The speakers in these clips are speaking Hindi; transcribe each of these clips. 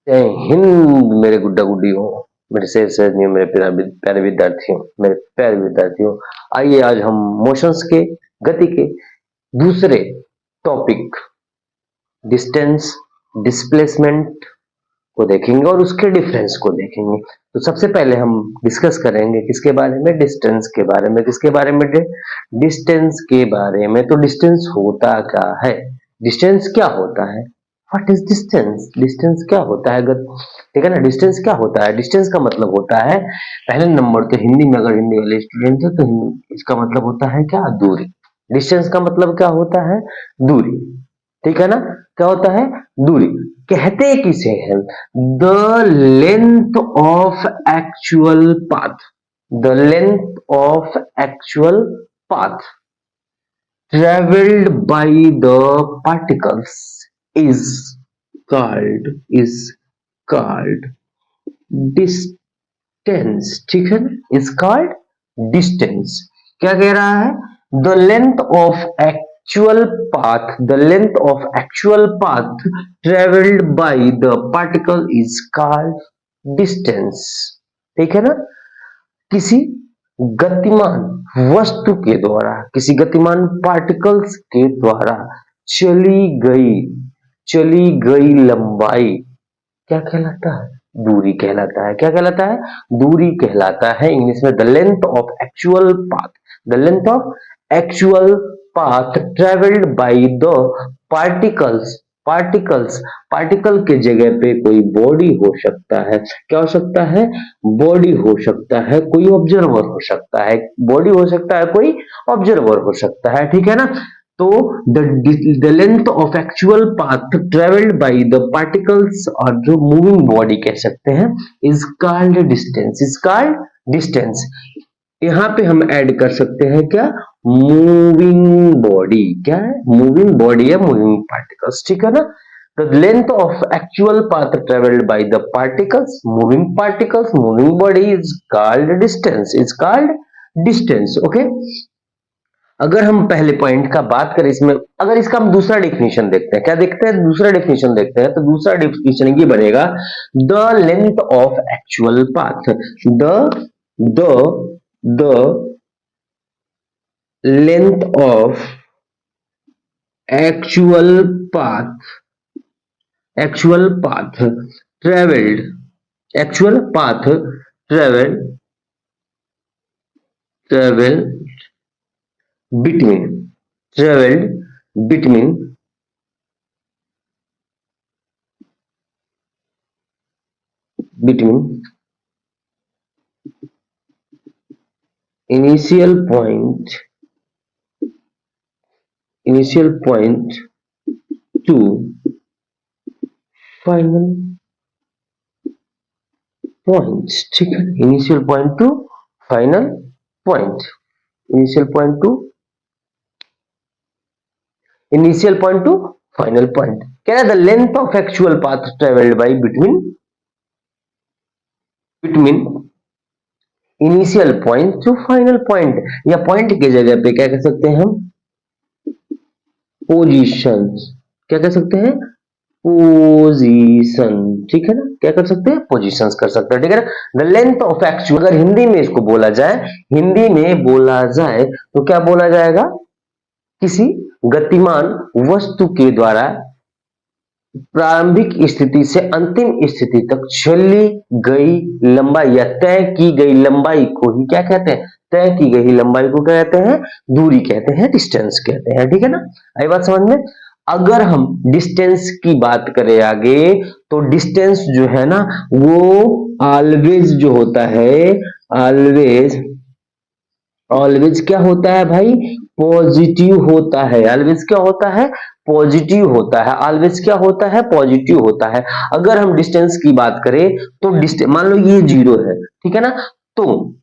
जय हिंद मेरे गुड्डा गुड्डियों, मेरे शेर शेरनियों, मेरे प्यारे विद्यार्थियों, मेरे प्यारे विद्यार्थियों। आइए आज हम मोशंस के, गति के दूसरे टॉपिक डिस्टेंस, डिस्प्लेसमेंट को देखेंगे और उसके डिफरेंस को देखेंगे। तो सबसे पहले हम डिस्कस करेंगे किसके बारे में? डिस्टेंस के बारे में। किसके बारे में? डिस्टेंस के बारे में। तो डिस्टेंस होता क्या है? डिस्टेंस क्या होता है? What is distance? डिस्टेंस क्या होता है? ठीक है ना। डिस्टेंस क्या होता है? डिस्टेंस का मतलब होता है, पहले नंबर तो हिंदी में, अगर हिंदी वाले स्टूडेंट है तो इसका मतलब होता है क्या? दूरी। डिस्टेंस का मतलब क्या होता है? दूरी। ठीक है ना। क्या होता है? दूरी। कहते किसे हैं? The length of actual path. The length of actual path traveled by the particles is called distance। ठीक है ना। is called distance। क्या कह रहा है? the length of actual path, the length of actual path traveled by the particle is called distance। ठीक है ना। किसी गतिमान वस्तु के द्वारा, किसी गतिमान पार्टिकल्स के द्वारा चली गई लंबाई क्या कहलाता है? दूरी कहलाता है। क्या कहलाता है? दूरी कहलाता है। इंग्लिश में the length of actual path. The length of actual path travelled by the particles. Particle के जगह पे कोई बॉडी हो सकता है। क्या हो सकता है? बॉडी हो सकता है, कोई ऑब्जर्वर हो सकता है। बॉडी हो सकता है, कोई ऑब्जर्वर हो सकता है। ठीक है ना। तो the length of actual path travelled by the particles, और जो मूविंग बॉडी कह सकते हैं, is called distance. Is called distance. यहाँ पे हम ऐड कर सकते हैं क्या? Moving body. क्या है? मूविंग बॉडी या मूविंग पार्टिकल्स। ठीक है ना। The length of actual path travelled by the particles, moving body is called distance. Is called distance. Okay. अगर हम पहले पॉइंट का बात करें इसमें, अगर इसका हम दूसरा डेफिनेशन देखते हैं, क्या देखते हैं? दूसरा डेफिनेशन देखते हैं। तो दूसरा डेफिनेशन ये बनेगा, the length of actual path. The length of actual path travelled actual path travel between traveled between initial point to final point। ठीक है। Initial point two final point. Initial point two final point. क्या है? The length of actual path travelled by between initial point two final point, या पॉइंट की जगह पे क्या कह सकते हैं हम? पोजीशन। क्या कह सकते हैं? पोजीशन। ठीक है ना। क्या कर सकते हैं? पोजीशंस कर सकते हैं। ठीक है ना। द लेंथ ऑफ एक्चुअल, अगर हिंदी में इसको बोला जाए तो क्या बोला जाएगा? किसी गतिमान वस्तु के द्वारा प्रारंभिक स्थिति से अंतिम स्थिति तक चली गई लंबाई या तय की गई लंबाई को ही क्या कहते हैं? तय की गई लंबाई को क्या कहते हैं? दूरी कहते हैं, डिस्टेंस कहते हैं। ठीक है ना। आई बात समझ में? अगर हम डिस्टेंस की बात करें आगे, तो डिस्टेंस जो है ना, वो ऑलवेज जो होता है, ऑलवेज क्या होता है भाई? पॉजिटिव होता है। ऑलवेज क्या होता है? पॉजिटिव होता है। ऑलवेज क्या होता है? पॉजिटिव होता है। अगर हम डिस्टेंस की बात करें तो मान लो ये 0 है। ठीक है ना। तो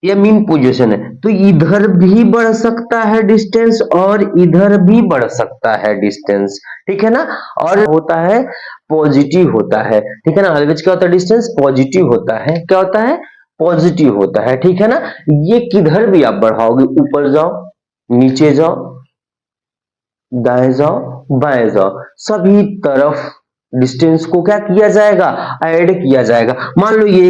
ये मीन पोजीशन है, तो इधर भी बढ़ सकता है डिस्टेंस और इधर भी बढ़ सकता है डिस्टेंस। ठीक है ना। और होता है पॉजिटिव होता है। ठीक है ना। ऑलवेज क्या होता है? डिस्टेंस पॉजिटिव होता है। क्या होता है? पॉजिटिव होता है। ठीक है ना। ये किधर भी आप बढ़ाओगे, ऊपर जाओ, नीचे जाओ, दाएं जाओ, बाएं जाओ, सभी तरफ डिस्टेंस को क्या किया जाएगा, ऐड किया जाएगा। मान लो ये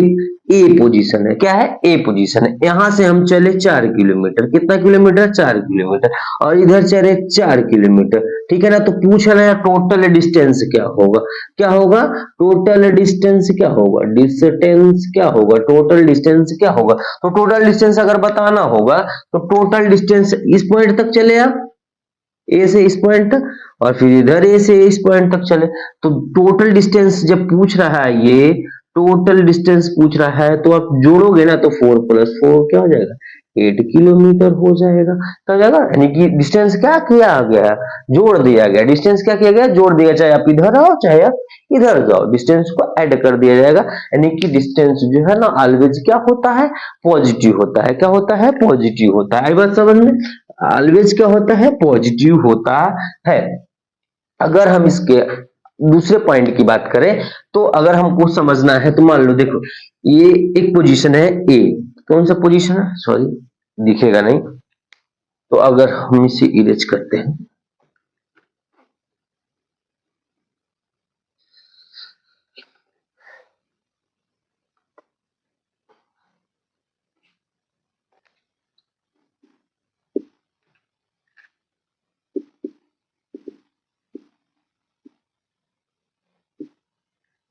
ए पोजीशन है, क्या है, ए पोजीशन है, यहां से हम चले 4 किलोमीटर, कितना किलोमीटर, 4 किलोमीटर, और इधर चले 4 किलोमीटर, ठीक है ना। तो पूछ रहे हैं टोटल डिस्टेंस क्या होगा, क्या होगा, टोटल डिस्टेंस क्या होगा, डिस्टेंस क्या होगा, टोटल डिस्टेंस क्या होगा। तो टोटल डिस्टेंस अगर बताना होगा तो टोटल डिस्टेंस इस पॉइंट तक चले आप, ए से इस पॉइंट तक, और फिर इधर ए से इस पॉइंट तक चले। तो टोटल डिस्टेंस जब पूछ रहा है, ये टोटल डिस्टेंस पूछ रहा है, तो आप जोड़ोगे ना तो 4 + 4 क्या हो जाएगा, 8 किलोमीटर हो जाएगा। क्या हो जाएगा, यानी कि डिस्टेंस क्या किया गया, जोड़ दिया गया। डिस्टेंस क्या किया गया, जोड़ दिया, चाहे आप इधर आओ चाहे आप इधर जाओ, डिस्टेंस को ऐड कर दिया जाएगा। यानी कि डिस्टेंस जो है ना ऑलवेज क्या होता है, पॉजिटिव होता है। क्या होता है, पॉजिटिव होता है। आई बात समझ में, ऑलवेज क्या होता है, पॉजिटिव होता है। अगर हम इसके दूसरे पॉइंट की बात करें, तो अगर हमको समझना है तो मान लो देखो, ये एक पोजीशन है ए, कौन सा पोजीशन है, सॉरी दिखेगा नहीं, तो अगर हम इसे इरेज करते हैं,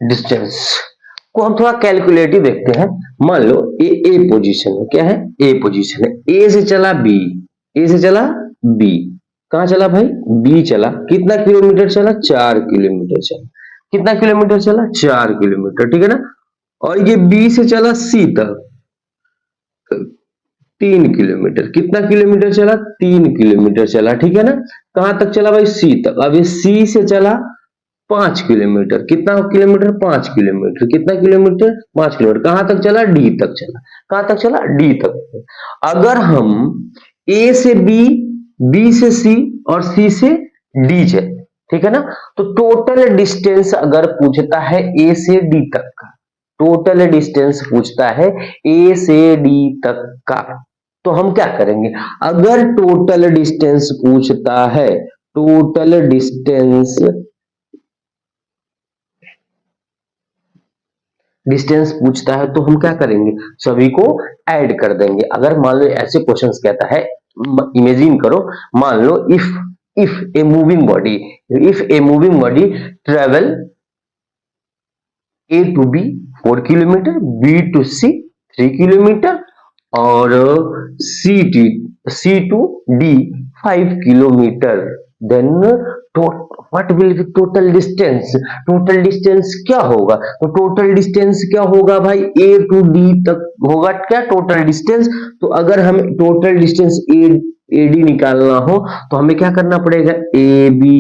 डिस्टेंस को हम थोड़ा कैलकुलेटिव देखते हैं। मान लो ए पोजीशन है, क्या है, ए पोजीशन है, ए से चला बी, ए से चला बी, कहां चला भाई, बी चला, कितना किलोमीटर चला, 4 किलोमीटर चला, कितना किलोमीटर चला, 4 किलोमीटर, ठीक है ना। और ये बी से चला सी तक 3 किलोमीटर, कितना किलोमीटर चला, 3 किलोमीटर चला, ठीक है ना। कहां तक चला भाई, सी तक। अब ये सी से चला 5 किलोमीटर, कितना किलोमीटर, 5 किलोमीटर, कितना किलोमीटर, 5 किलोमीटर, कहां तक चला, डी तक चला, कहां तक चला, डी तक। अगर हम ए से बी, बी से सी और सी से डी चले, ठीक है ना, तो टोटल डिस्टेंस अगर पूछता है ए से डी तक का, टोटल डिस्टेंस पूछता है ए से डी तक का, तो हम क्या करेंगे, अगर टोटल डिस्टेंस पूछता है, टोटल डिस्टेंस डिस्टेंस पूछता है, तो हम क्या करेंगे, सभी को ऐड कर देंगे। अगर मान लो ऐसे क्वेश्चंस कहता है, इमेजिन करो, मान लो if a moving body, if a moving body travel A to B 4 kilometre, B to C 3 kilometre, और C to D 5 kilometre, then what will be total distance, total distance क्या होगा, तो टोटल डिस्टेंस क्या होगा भाई, ए टू डी तक होगा क्या टोटल डिस्टेंस। तो अगर हम टोटल डिस्टेंस ए डी निकालना हो तो हमें क्या करना पड़ेगा, A B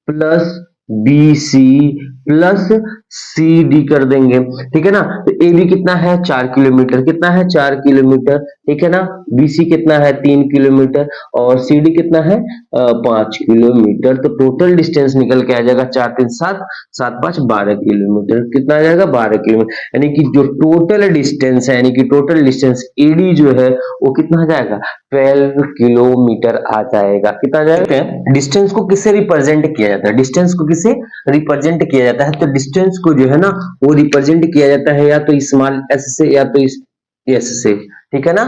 plus B C plus C D कर देंगे, ठीक है ना। तो ए बी कितना है, 4 किलोमीटर, कितना है, 4 किलोमीटर, ठीक है ना। बी सी कितना है, 3 किलोमीटर, और सी डी कितना है, 5 किलोमीटर। तो टोटल डिस्टेंस निकल के आ जाएगा 4 3 7 7 5 12 किलोमीटर, कितना आ जाएगा, 12 किलोमीटर। यानी कि जो टोटल डिस्टेंस है, यानी कि टोटल डिस्टेंस एडी जो है वो कितना आ जाएगा, 12 किलोमीटर आ जाएगा। कितना आ जाएगा, डिस्टेंस को किससे रिप्रेजेंट किया जाता है, डिस्टेंस को किससे रिप्रेजेंट किया जाता है, तो डिस्टेंस को जो है ना वो रिप्रेजेंट किया जाता है या तो स्मॉल एस से या तो एस से, ठीक है ना,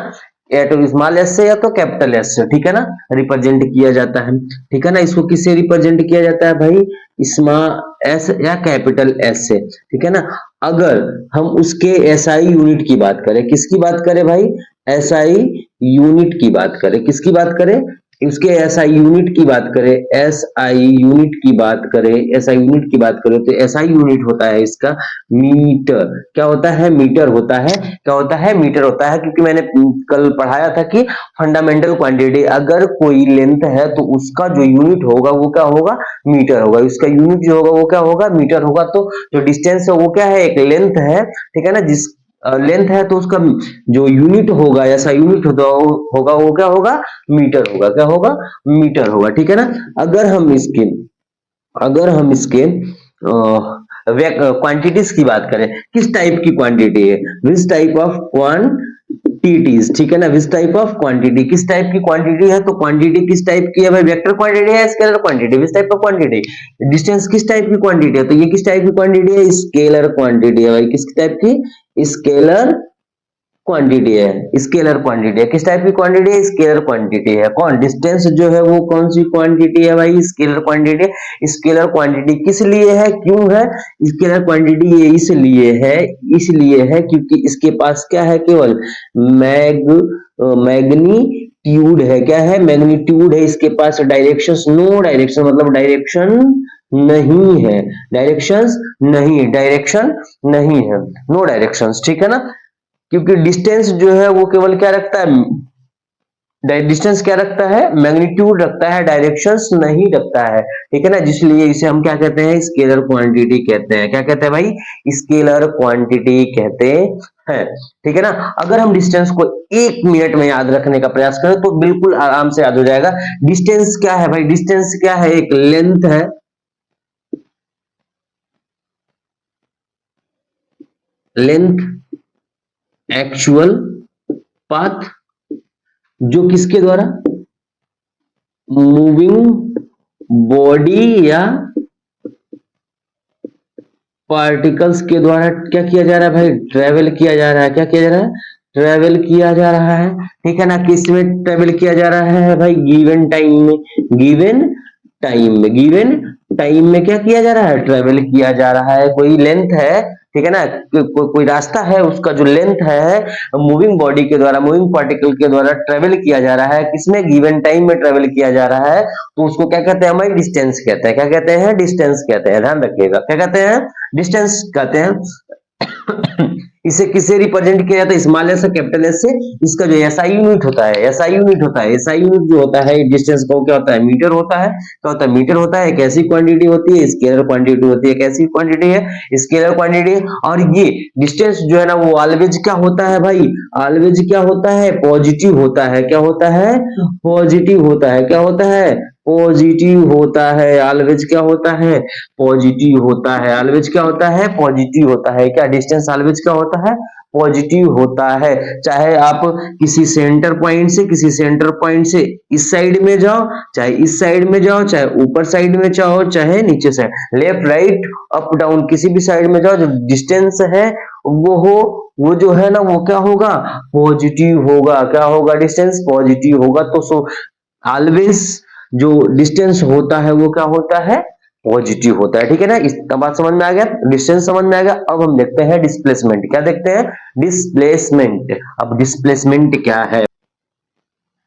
या तो स्मॉल एस से या तो कैपिटल एस से, ठीक है ना, रिप्रेजेंट किया जाता है, ठीक है ना। इसको किससे रिप्रेजेंट किया जाता है भाई, स्मॉल एस या कैपिटल एस से, ठीक है ना। अगर हम उसके एसआई यूनिट की बात करें, किसकी बात करें भाई, एसआई यूनिट की बात करें, किसकी बात करें, इसके एसआई यूनिट की बात करें, एसआई यूनिट की बात करें, एसआई यूनिट की बात करें, तो एसआई यूनिट होता है इसका मीटर। क्या होता है, मीटर होता है, क्या होता है, मीटर होता है। क्योंकि मैंने कल पढ़ाया था कि फंडामेंटल क्वांटिटी अगर कोई लेंथ है तो उसका जो यूनिट होगा वो क्या होगा, मीटर होगा, उसका यूनिट जो होगा वो क्या होगा, मीटर होगा। तो जो डिस्टेंस है वो क्या है, एक लेंथ है, ठीक है ना, जिस लेंथ है तो उसका जो यूनिट होगा, ऐसा यूनिट होगा वो क्या होगा, मीटर होगा, क्या होगा, मीटर होगा, ठीक है ना। अगर हम इसके क्वांटिटीज की बात करें, किस टाइप की क्वांटिटी है, विच टाइप ऑफ क्वांटिटीज, ठीक है ना, विच टाइप ऑफ क्वांटिटी, किस टाइप की क्वांटिटी है, तो क्वांटिटी किस टाइप की है भाई, वेक्टर क्वांटिटी है, scalar quantity, which type of quantity, distance किस टाइप की क्वांटिटी है, तो ये किस टाइप की क्वांटिटी है, स्केलर क्वांटिटी है भाई, किस टाइप की, स्केलर क्वांटिटी है, स्केलर क्वांटिटी है, किस टाइप की क्वांटिटी है, स्केलर क्वांटिटी है, कौन डिस्टेंस जो है वो कौन सी क्वांटिटी है भाई, स्केलर क्वांटिटी, स्केलर क्वांटिटी किस लिए है, क्यों है स्केलर क्वांटिटी, ये इसलिए है क्योंकि इसके पास क्या है, केवल मैग्नीट्यूड है, क्या है, मैग्नीट्यूड है, इसके पास डायरेक्शंस, नो डायरेक्शन मतलब डायरेक्शन नहीं है, डायरेक्शन नहीं है, नो डायरेक्शंस, ठीक है ना, क्योंकि डिस्टेंस जो है वो केवल क्या रखता है, डिस्टेंस क्या रखता है, मैग्नीट्यूड रखता है, डायरेक्शंस नहीं रखता है, ठीक है ना, जिसलिए इसे हम क्या कहते हैं, स्केलर क्वांटिटी कहते हैं, क्या कहते हैं भाई, स्केलर क्वांटिटी कहते हैं, ठीक है ना। अगर हम डिस्टेंस को 1 मिनट में याद रखने का प्रयास करें तो बिल्कुल आराम से याद हो जाएगा। डिस्टेंस क्या है भाई, डिस्टेंस क्या है, एक लेंथ है, लेंथ एक्चुअल पाथ, जो किसके द्वारा, मूविंग बॉडी या पार्टिकल्स के द्वारा क्या किया जा रहा है भाई, ट्रेवल किया जा रहा है, क्या किया जा रहा है, ट्रेवल किया जा रहा है, ठीक है ना, किस में ट्रेवल किया जा रहा है भाई, गिवन टाइम में, गिवन टाइम में क्या किया जा रहा है, ट्रेवल किया जा रहा है, कोई लेंथ है, ठीक है ना, कोई रास्ता है, उसका जो लेंथ है मूविंग बॉडी के द्वारा, मूविंग पार्टिकल के द्वारा ट्रेवल किया जा रहा है, किसमें, गिवन टाइम में ट्रेवल किया जा रहा है, तो उसको क्या कहते हैं हमारी, डिस्टेंस कहते हैं, क्या कहते हैं, डिस्टेंस कहते हैं, ध्यान रखिएगा, क्या कहते हैं, डिस्टेंस कहते हैं। इसे किससे रिप्रेजेंट किया जाता है, स्मॉल एस से कैपिटल एस से, इसका जो एसआई यूनिट होता है, एसआई यूनिट जो होता है डिस्टेंस का, वो क्या होता है, मीटर होता है, क्या होता है, मीटर होता है, एक ऐसी क्वांटिटी होती है, स्केलर क्वांटिटी होती है, कैसी क्वांटिटी है, स्केलर क्वांटिटी, और ये डिस्टेंस जो है ना वो ऑलवेज क्या होता है भाई, ऑलवेज क्या होता है, पॉजिटिव होता है, क्या होता है, पॉजिटिव होता है, क्या होता है, पॉजिटिव होता है, ऑलवेज क्या होता है, पॉजिटिव होता है, ऑलवेज क्या होता है, पॉजिटिव होता है, क्या डिस्टेंस ऑलवेज क्या होता है, पॉजिटिव होता है, चाहे आप किसी सेंटर पॉइंट से इस साइड में जाओ, चाहे इस साइड में जाओ, चाहे ऊपर साइड में जाओ, चाहे नीचे side, left right up down किसी भी साइड में जाओ, जो डिस्टेंस है वो जो है ना वो क्या होगा, पॉजिटिव होगा, क्या होगा, डिस्टेंस पॉजिटिव होगा, तो सो ऑलवेज जो डिस्टेंस होता है वो क्या होता है, पॉजिटिव होता है, ठीक है ना, इसका बात समझ में आ गया, डिस्टेंस समझ में आ गया। अब हम देखते हैं डिस्प्लेसमेंट, क्या देखते हैं, डिस्प्लेसमेंट, अब डिस्प्लेसमेंट क्या है,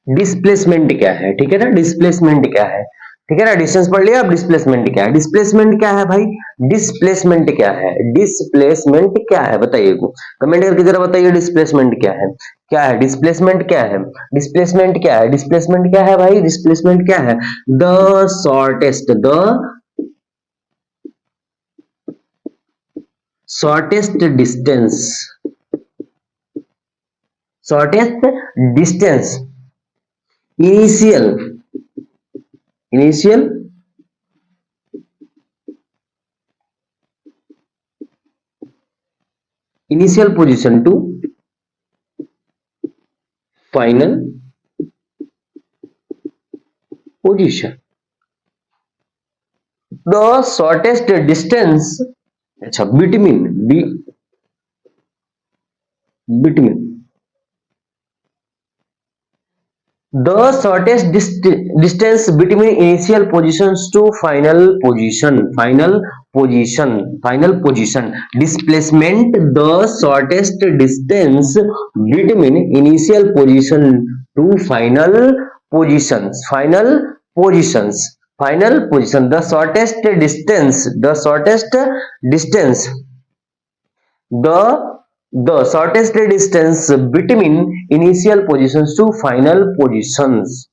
डिस्प्लेसमेंट क्या है, ठीक है ना, डिस्प्लेसमेंट क्या है, ठीक है ना, डिस्टेंस पढ़ लिया, अब डिस्प्लेसमेंट क्या है, डिस्प्लेसमेंट क्या है भाई, डिस्प्लेसमेंट क्या है, डिस्प्लेसमेंट क्या है बताइए, को कमेंट करके जरा बताइए, डिस्प्लेसमेंट क्या है, क्या है डिस्प्लेसमेंट, क्या है डिस्प्लेसमेंट, क्या है डिस्प्लेसमेंट, क्या है भाई, डिस्प्लेसमेंट क्या है, the shortest distance initial position to final position, the shortest distance, अच्छा between the shortest distance between initial positions to final position, displacement, the shortest distance between initial position to final position, the shortest distance, the shortest distance between initial positions to final positions,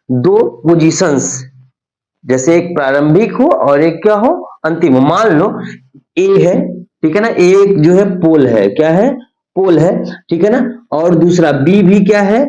दो पोजीशंस, जैसे एक प्रारंभिक हो और एक क्या हो, अंतिम हो, मान लो ए है, ठीक है ना, एक जो है पोल है, क्या है, पोल है, ठीक है ना, और दूसरा बी भी क्या है,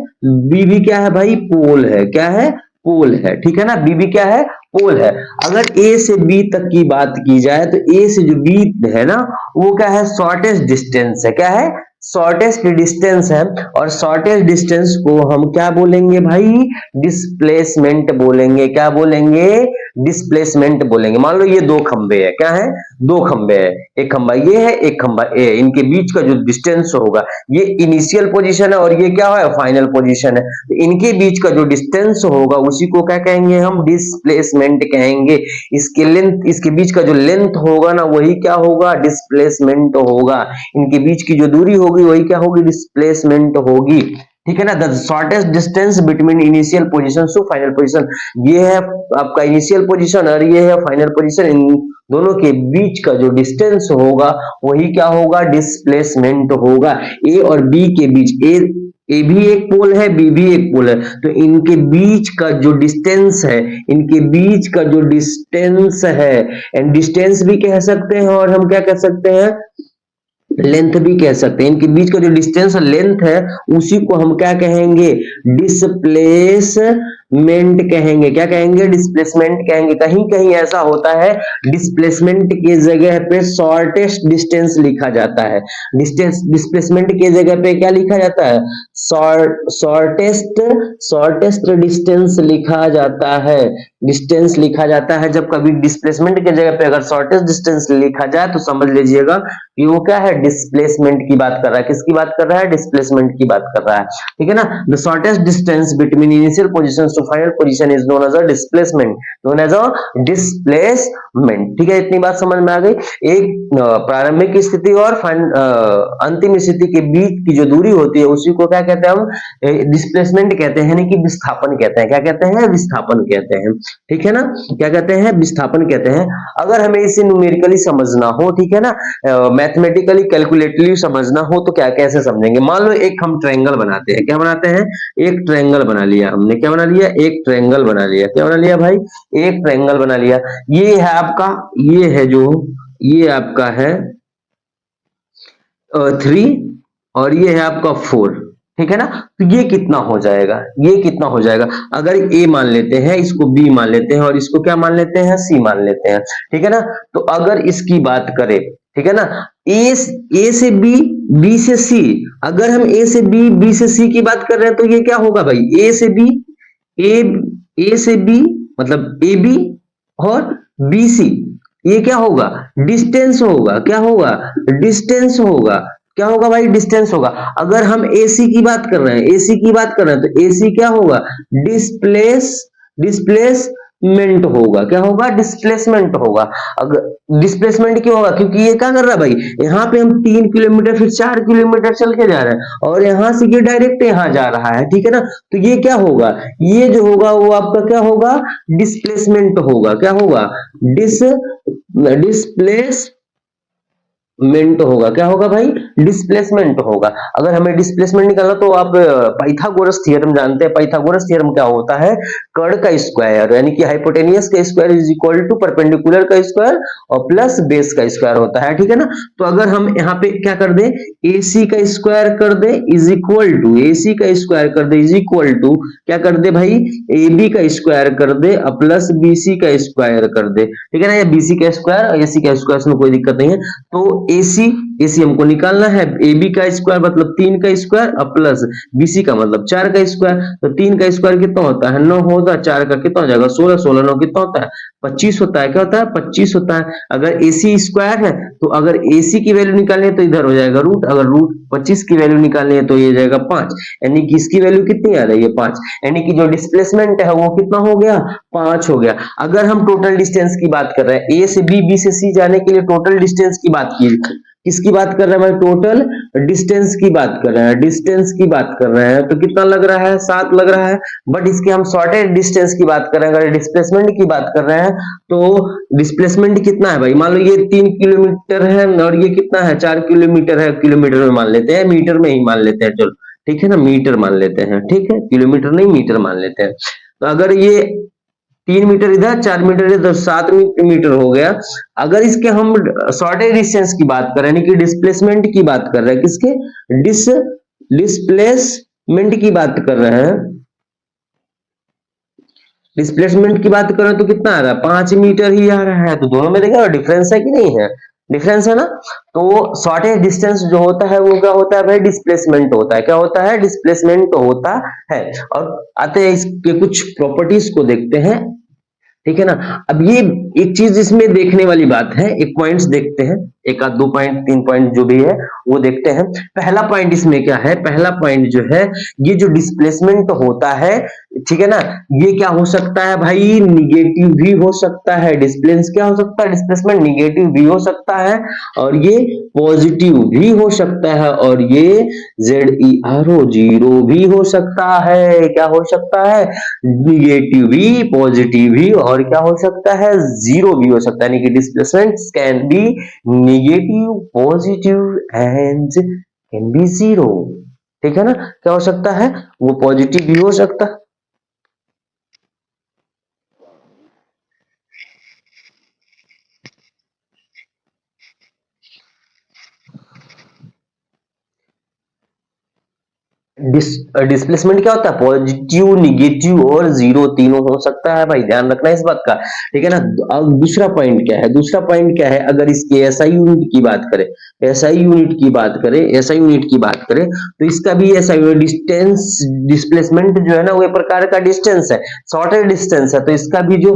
भाई पोल है, क्या है, पोल है, ठीक है ना, बी भी क्या है, पोल है। अगर ए से बी तक की बात की जाए तो ए से जो बी है ना वो क्या है, शॉर्टेस्ट डिस्टेंस है, क्या है, शॉर्टेस्ट डिस्टेंस है, और शॉर्टेस्ट डिस्टेंस को हम क्या बोलेंगे भाई, डिस्प्लेसमेंट बोलेंगे। क्या बोलेंगे, डिस्प्लेसमेंट बोलेंगे। मान लो ये दो खंबे है, क्या है, दो खंबे है, एक खंबा ये है, एक खंबा ए, इनके बीच का जो डिस्टेंस होगा, ये इनिशियल पोजीशन है और ये क्या है, फाइनल पोजीशन है, तो इनके बीच का जो डिस्टेंस होगा उसी को क्या कहेंगे हम, डिस्प्लेसमेंट कहेंगे। इसके लेंथ, इसके बीच का जो लेंथ होगा ना वही क्या होगा, डिस्प्लेसमेंट होगा। इनके बीच की जो दूरी होगी वही क्या होगी, डिस्प्लेसमेंट होगी। ठीक है ना, the shortest distance between initial position to final position, ये है आपका इनिशियल पोजीशन और ये है फाइनल पोजीशन, इन दोनों के बीच का जो डिस्टेंस होगा वही क्या होगा, डिस्प्लेसमेंट होगा। ए और बी के बीच, ए भी एक पोल है, बी भी एक पोल है, तो इनके बीच का जो डिस्टेंस है, इनके बीच का जो डिस्टेंस है, एंड डिस्टेंस भी कह सकते हैं और हम क्या कह सकते हैं, लेंथ भी कह सकते हैं। इनके बीच का जो डिस्टेंस लेंथ है उसी को हम क्या कहेंगे, डिस्प्लेसमेंट कहेंगे। क्या कहेंगे, डिस्प्लेसमेंट कहेंगे। कहीं कहीं ऐसा होता है डिस्प्लेसमेंट की जगह पे शॉर्टेस्ट डिस्टेंस लिखा जाता है, डिस्टेंस डिस्प्लेसमेंट की जगह पे क्या लिखा जाता है, शॉर्टेस्ट डिस्टेंस लिखा जाता है, डिस्टेंस लिखा जाता है। जब कभी डिस्प्लेसमेंट की जगह पे अगर शॉर्टेस्ट डिस्टेंस लिखा जाए तो समझ लीजिएगा कि वो क्या है, डिस्प्लेसमेंट की बात कर रहा है। किसकी बात कर रहा है, डिस्प्लेसमेंट की बात कर रहा है। ठीक है ना, the shortest distance between initial position to final position is known as a displacement, known as a displacement. ठीक है, इतनी बात समझ में आ गई। एक प्रारंभिक स्थिति और अंतिम स्थिति के बीच की जो दूरी होती है उसी को क्या कहते हैं हम, डिस्प्लेसमेंट कहते हैं, यानी कि विस्थापन कहते हैं। क्या कहते हैं, विस्थापन कहते हैं। ठीक है ना, क्या कहते हैं, विस्थापन कहते हैं। अगर हमें इसे न्यूमेरिकली समझना हो, ठीक है ना, मैथमेटिकली कैलकुलेटिवली समझना हो तो क्या कैसे समझेंगे। मान लो एक हम ट्रायंगल बनाते हैं, क्या बनाते हैं, एक ट्रायंगल बना लिया हमने। क्या बना लिया, एक ट्रायंगल बना लिया। क्या बना लिया भाई, एक ट्रायंगल बना लिया। ये है आपका, ये है जो, ये आपका है 3 और ये है आपका 4। ठीक है ना, तो ये कितना हो जाएगा, ये कितना हो जाएगा, अगर ए मान लेते हैं, इसको बी मान लेते हैं और इसको क्या मान लेते हैं, सी मान लेते हैं। ठीक है ना, तो अगर इसकी बात करें, ठीक है ना, ए से बी, बी से सी, अगर हम ए से बी, बी से सी की बात कर रहे हैं तो ये क्या होगा भाई, ए से बी, ए से बी मतलब ए बी और बी सी, ये क्या होगा, डिस्टेंस होगा। क्या होगा, डिस्टेंस होगा। क्या होगा भाई, डिस्टेंस होगा। अगर हम एसी की बात कर रहे हैं, एसी की बात कर रहे हैं तो एसी क्या होगा, डिस्प्लेसमेंट होगा। क्या होगा, डिस्प्लेसमेंट होगा। अगर डिस्प्लेसमेंट क्यों होगा, क्योंकि ये क्या कर रहा है भाई, यहाँ पे हम 3 किलोमीटर फिर 4 किलोमीटर चल के जा रहे हैं और यहाँ से ये डायरेक्ट यहाँ जा रहा है। ठीक है ना, तो ये क्या होगा, ये जो होगा वो आपका क्या होगा, डिस्प्लेसमेंट होगा। क्या होगा, डिस्प्लेसमेंट होगा। क्या होगा भाई, डिस्प्लेसमेंट होगा। अगर हमें डिस्प्लेसमेंट निकालना तो आप पाइथागोरस थ्योरम जानते हैं। पाइथागोरस थ्योरम क्या होता है, कर्ण का स्क्वायर यानी कि हाइपोटेनियस का square is equal to perpendicular का स्क्वायर और प्लस बेस का स्क्वायर होता है। ठीक है ना, तो अगर हम यहाँ पे क्या कर दे, AC का स्क्वायर कर दे इज इक्वल टू, AC का स्क्वायर कर दे इज इक्वल टू क्या कर दे भाई, AB का स्क्वायर कर दे और प्लस BC का स्क्वायर कर दे। ठीक है ना, या BC का स्क्वायर और AC का स्क्वायर, इसमें कोई दिक्कत नहीं है। तो AC हमको निकालना है, AB का स्क्वायर मतलब 3 का स्क्वायर और प्लस BC का मतलब 4 का स्क्वायर। तो 3 का स्क्वायर कितना होता है, 9 होता है, 4 का कितना हो जाएगा, 16, 16 9 कितना होता है, 25 होता है। क्या होता है, 25 होता है। अगर AC स्क्वायर है तो अगर AC की वैल्यू निकालनी है तो इधर हो जाएगा रूट, अगर रूट 25 की वैल्यू निकालनी है तो ये जाएगा 5, यानी कि इसकी वैल्यू कितनी आ रही है, 5, यानी कि जो डिस्प्लेसमेंट है वो कितना हो गया, 5 हो गया। अगर हम टोटल डिस्टेंस की बात कर रहे हैं, A से B, B से C जाने के लिए टोटल डिस्टेंस की बात की, किसकी बात कर रहे हैं भाई, टोटल डिस्टेंस की बात कर रहे हैं, डिस्टेंस की बात कर रहे हैं। तो कितना लग रहा है, 7 लग रहा है। बट इसके हम शॉर्टेज डिस्टेंस की बात कर रहे हैं, अगर डिस्प्लेसमेंट की बात कर रहे हैं तो डिस्प्लेसमेंट कितना है भाई, मान लो ये 3 किलोमीटर है और ये कितना है, 4 किलोमीटर है। किलोमीटर में मान लेते हैं, मीटर में ही मान लेते हैं, चलो ठीक है ना, मीटर मान लेते हैं। ठीक है, किलोमीटर नहीं मीटर मान लेते हैं। तो अगर ये 3 मीटर इधर, 4 मीटर इधर, 7 मीटर हो गया। अगर इसके हम शॉर्टेज डिस्टेंस की बात कर रहे हैं, यानी कि डिस्प्लेसमेंट की बात कर रहे हैं, किसके, डिस्प्लेसमेंट की बात कर रहे हैं, डिस्प्लेसमेंट की बात करें तो कितना आ रहा है, 5 मीटर ही आ रहा है। तो दोनों में देखा डिफरेंस है कि नहीं है, डिफरेंस है ना। तो शॉर्टेज डिस्टेंस जो होता है वो क्या होता है भाई, डिस्प्लेसमेंट होता है। क्या होता है, डिस्प्लेसमेंट होता है। और आते हैं इसके कुछ प्रॉपर्टीज को देखते हैं, ठीक है ना। अब ये एक चीज इसमें देखने वाली बात है, एक पॉइंट्स देखते हैं, एक आध दो पॉइंट तीन पॉइंट जो भी है वो देखते हैं। पहला पॉइंट इसमें क्या है, पहला पॉइंट जो है, ये जो डिस्प्लेसमेंट होता है, ठीक है ना, ये क्या हो सकता है भाई, निगेटिव भी हो सकता है। डिस्प्लेस क्या हो सकता है, डिस्प्लेसमेंट निगेटिव भी हो सकता है और ये पॉजिटिव भी हो सकता है, और ये ZERO जीरो भी हो सकता है। क्या हो सकता है, निगेटिव भी, पॉजिटिव भी, और क्या हो सकता है, जीरो भी हो सकता है। यानी कि displacement can be negative, positive and can be zero, ठीक है ना। क्या हो सकता है, वो पॉजिटिव भी हो सकता है। डिस्प्लेसमेंट क्या होता है, पॉजिटिव, निगेटिव और जीरो तीनों हो सकता है भाई, ध्यान रखना इस बात का, ठीक है ना। अब दूसरा पॉइंट क्या है, दूसरा पॉइंट क्या है, अगर इसके एसआई यूनिट की बात करें, एसआई यूनिट की बात करें, एसआई यूनिट की बात करें, तो इसका भी एसआई यूनिट डिस्टेंस, डिस्प्लेसमेंट जो है ना वो एक प्रकार का डिस्टेंस है, शॉर्टेज डिस्टेंस है। तो इसका भी जो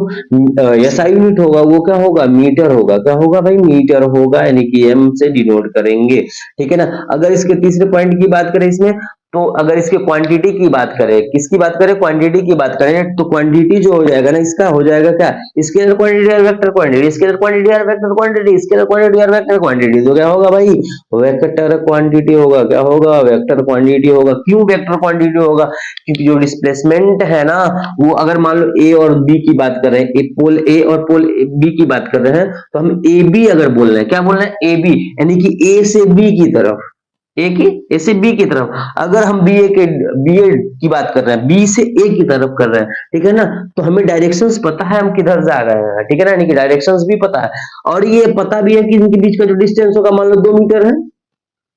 एसआई यूनिट होगा वो क्या होगा, मीटर होगा। क्या होगा भाई, मीटर होगा, यानी कि एम से डिनोट करेंगे, ठीक है ना। अगर इसके तीसरे पॉइंट की बात करें इसमें, तो अगर इसके क्वांटिटी की बात करें, किसकी बात करें, क्वांटिटी की बात करें, तो क्वांटिटी जो हो जाएगा ना, इसका हो जाएगा क्या, स्केलर क्वांटिटी और वेक्टर क्वांटिटी, स्केलर क्वांटिटी और वेक्टर क्वांटिटी, स्केलर क्वांटिटी और वेक्टर क्वांटिटी। तो क्या होगा भाई, वेक्टर क्वांटिटी होगा। क्या होगा, वेक्टर क्वांटिटी होगा। क्यों वेक्टर क्वांटिटी होगा, क्योंकि जो डिस्प्लेसमेंट है ना, वो अगर मान लो ए और बी की बात कर रहे हैं, एक पोल ए और पोल बी की बात कर रहे हैं, तो हम ए बी अगर बोल रहे हैं, क्या बोल रहे हैं, ए बी, यानी कि ए से बी की तरफ, ए की ए से बी की तरफ। अगर हम बी ए की बात कर रहे हैं, बी से ए की तरफ कर रहे हैं, ठीक है ना, तो हमें डायरेक्शंस पता है, हम किधर जा रहे हैं, ठीक है ना, यानी कि डायरेक्शंस भी पता है, और ये पता भी है कि इनके बीच का जो डिस्टेंस होगा, मान लो 2 मीटर है,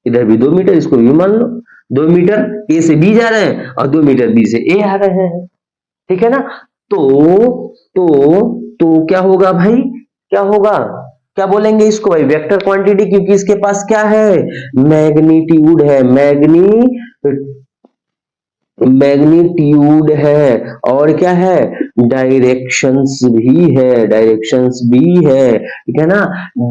इधर भी 2 मीटर, इसको भी मान लो 2 मीटर, ए से बी जा रहे हैं और 2 मीटर बी से ए आ रहे हैं, ठीक है ना। तो तो तो क्या होगा भाई, क्या होगा, क्या बोलेंगे इसको भाई, वेक्टर क्वांटिटी, क्योंकि इसके पास क्या है, मैग्नीट्यूड है, मैग्नीट्यूड है, और क्या है, डायरेक्शंस भी है, डायरेक्शंस भी है, ठीक है ना।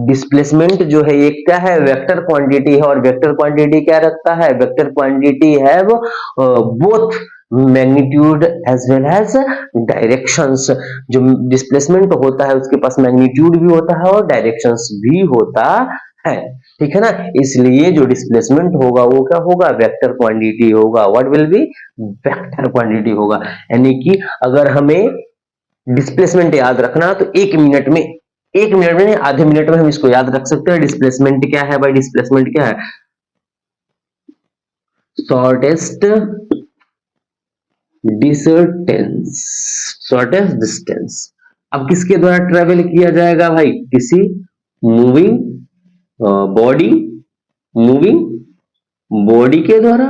डिस्प्लेसमेंट जो है ये क्या है, वेक्टर क्वांटिटी है, और वेक्टर क्वांटिटी क्या रखता है, vector quantity have both magnitude as well as directions. जो डिस्प्लेसमेंट होता है उसके पास मैग्नीट्यूड भी होता है और डायरेक्शंस भी होता है, ठीक है ना। इसलिए जो डिस्प्लेसमेंट होगा वो क्या होगा, वेक्टर क्वांटिटी होगा। What will B, vector quantity होगा। यानी कि अगर हमें डिस्प्लेसमेंट याद रखना, तो 1 मिनट में, 1 मिनट में, आधे मिनट में हम इसको याद रख सकते हैं। डिस्प्लेसमेंट क्या है भाई, डिस्प्लेसमेंट क्या है, शॉर्टेस्ट डिस्टेंस, शॉर्टेस्ट डिस्टेंस। अब किसके द्वारा ट्रेवल किया जाएगा भाई, किसी मूविंग बॉडी, मूविंग बॉडी के द्वारा,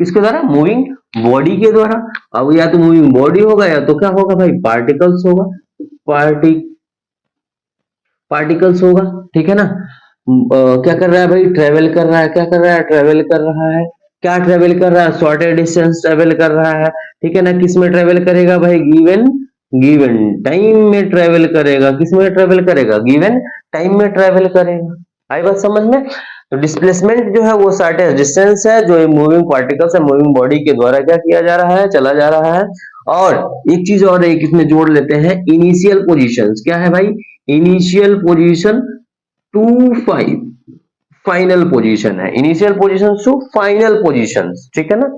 किसके द्वारा, मूविंग बॉडी के द्वारा। अब या तो मूविंग बॉडी होगा या तो क्या होगा भाई, पार्टिकल्स होगा, पार्टी पार्टिकल्स होगा, ठीक है ना। क्या कर रहा है भाई, ट्रेवल कर रहा है, क्या कर रहा है, ट्रेवल कर रहा है, क्या ट्रेवल कर रहा है, शॉर्टेज डिस्टेंस ट्रेवल कर रहा है, ठीक है ना। किस में ट्रेवल करेगा भाई, गिवन गिवन टाइम में ट्रेवल करेगा, किस में ट्रेवल करेगा, गिवन टाइम में ट्रेवल करेगा। आई बात समझ में। तो डिस्प्लेसमेंट जो है वो शॉर्टेज डिस्टेंस है, जो मूविंग पार्टिकल्स है, मूविंग बॉडी के द्वारा क्या किया जा रहा है, चला जा रहा है। और एक चीज और एक इसमें जोड़ लेते हैं, इनिशियल पोजीशंस। क्या है भाई, initial position to final position है, initial position to final position, ठीक है ना।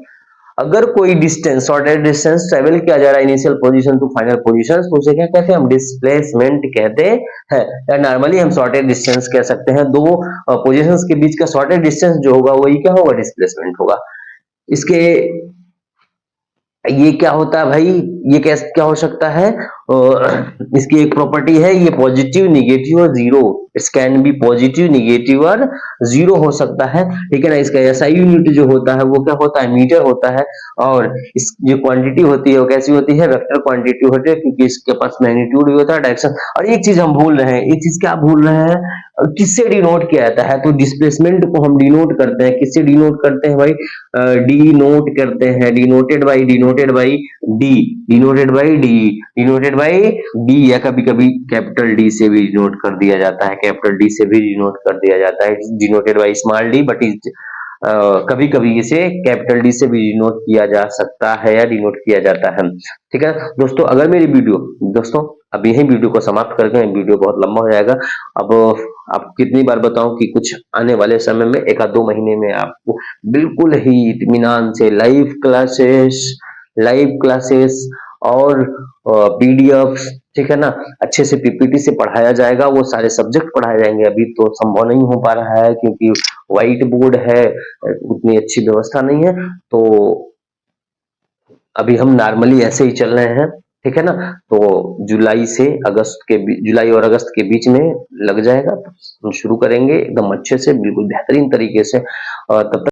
अगर कोई डिस्टेंस, शॉर्टेज डिस्टेंस ट्रेवल किया जा रहा है initial position to final position, तो उसे क्या कहते हैं, हम डिस्प्लेसमेंट कहते हैं, या नॉर्मली हम शॉर्टेज डिस्टेंस कह सकते हैं। दो पोजीशंस के बीच का शॉर्टेज डिस्टेंस जो होगा वही क्या होगा, डिस्प्लेसमेंट होगा। इसके ये क्या होता है भाई, ये कैसे क्या हो सकता है, इसकी एक प्रॉपर्टी है, ये पॉजिटिव, निगेटिव और zero, it can be positive, negative और जीरो हो सकता है, ठीक है ना। इसका एसआई यूनिट जो होता है वो क्या होता है, मीटर होता है, और इस जो क्वांटिटी होती है वो कैसी होती है, वेक्टर क्वांटिटी होती है, क्योंकि इसके पास मैग्नीट्यूड भी होता है, डायरेक्शन। और एक चीज हम भूल रहे हैं, एक चीज क्या भूल रहे हैं, किससे डिनोट किया जाता है? तो डिस्प्लेसमेंट को हम डिनोट करते हैं, किससे डिनोट करते हैं भाई? डिनोट करते हैं, denoted by D, denoted by D, denoted by D, या कभी-कभी कैपिटल डी से भी डिनोट कर दिया जाता है, कैपिटल डी से भी डिनोट कर दिया जाता है, denoted by small D, but is कभी-कभी इसे कैपिटल डी से भी डिनोट किया जा सकता है या डिनोट किया जाता है। ठीक है दोस्तों, अगर मेरी वीडियो दोस्तों अब यही वीडियो को समाप्त करते हैं, वीडियो बहुत लंबा हो जाएगा। अब आपको कितनी बार बताऊं कि कुछ आने वाले समय में 1 आध 2 महीने में आपको बिल्कुल ही इत्मीनान से लाइव क्लासेस और पीडीएफ, ठीक है ना, अच्छे से पीपीटी से पढ़ाया जाएगा, वो सारे सब्जेक्ट पढ़ाए जाएंगे। अभी तो संभव नहीं हो पा रहा है क्योंकि व्हाइट बोर्ड है, उतनी अच्छी व्यवस्था नहीं है, तो अभी हम नॉर्मली ऐसे ही चल रहे हैं, ठीक है ना। तो जुलाई और अगस्त के बीच में लग जाएगा, तो हम शुरू करेंगे एकदम अच्छे से, बिल्कुल बेहतरीन तरीके से। तब तक